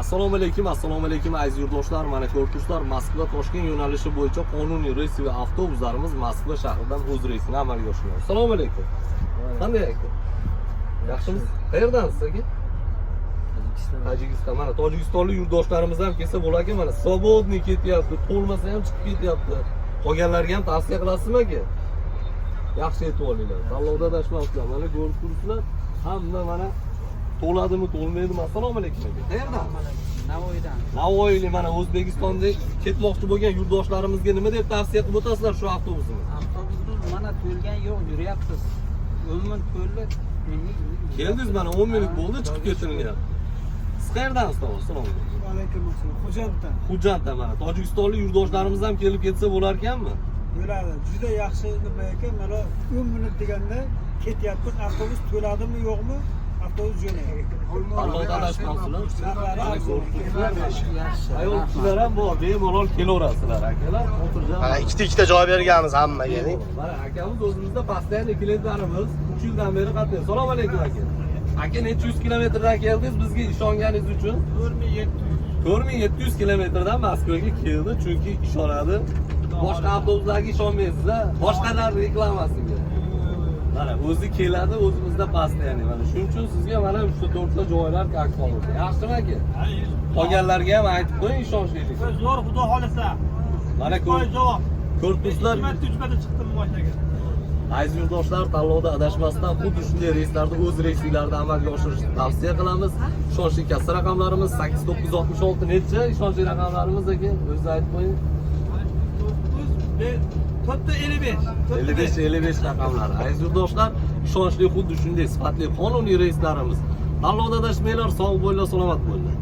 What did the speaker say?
Assalomu alaykum aziz yurtdoshlar. Mana ko'ribsizlar, Moskva Toshkent yo'nalishi bo'yicha qonuniy reys va avtobuslarimiz Moskva shahridan o'z reysini amalga oshirmoqda. Assalomu alaykum. Qanday aka? Yaxshimisiz? Qayerdansiz aka? Tojikiston. Mana tojikistonlik yurtdoshlarimiz ham kelsa bo'larkan, mana svobodniy ketyapti, to'lmasa ham chiqib ketyapti. Qolganlarga ham tavsiya qilasizmi aka? Yaxshi aytib olinglar. Tanlovda adashmabsizlar. Mana ko'rib turibsizlar, hamma mana to'ladimi, to'lmaydimi? Assalomu alaykum aka. Qayerdan? Navoiydan. Navoiylik mana O'zbekistonda ketmoqchi bo'lgan yurtdoshlarimizga nima deb tavsiya qilib o'tasizlar shu avtobusni? Avtobusimiz mana to'lgan yo'q, yuryapsiz. 10 minut to'ldi. Keldingiz mana 10 minut bo'ldi chiqib ketilyapti. Siz qayerdansiz? Assalomu alaykum. Alaykum assalom. Xo'janddan. Xo'janddan mana tojikistonlik yurtdoshlarimiz ham kelib ketsa bo'lar ekanmi? Bo'ladi. Juda yaxshi nima ekan, mana 10 minut deganda ketyapmiz. Avtobus to'ladimi, yo'qmi? Avtobus jo'naydi. Allohdan adashmabsizlar. Yaxshi. Ayol kishilar ham bor, bemalol kelaverasizlar akalar. O'tirgan. Mana ikkita joy berganmiz hammaga. Mana akamiz o'zimizda постоянный klientlarimiz 3 yildan beri qatnaydi. Assalomu alaykum aka. Aka necha yuz kilometrdan keldingiz bizga ishonganingiz uchun? 4700 kilometrdan Moskvaga keldi, chunki ishonadi. Boshqa avtobuslarga ishonmaysizlar. Boshqalar reklamasiga. Mana o'zi keladi, o'zimizda постоянный. Mana shuning uchun sizga mana 3-4 ta joylar как qoldi. Yaxshimi aka? Qolganlarga ham aytib qo'ying, ishonchlilik. Zo'r, xudo xolisa. Mana ko'ribsizlar. Chiqdim boshlaga. Aziz yurtdoshlar, tanlovda adashmasdan xuddi shunday reyslarda o'z reyslarida amalga oshirishni tavsiya qilamiz. Ishonchli kassa raqamlarimiz 8966 necha? Ishonchli raqamlarimiz aka, o'zingiz aytib qo'ying. 55 raqamlar. Aziz yurtdoshlar, ishonchli xuddi shunday sifatli qonuniy reyslarimiz. Tanlovda adashmanglar, sog' bo'linglar, salomat bo'linglar.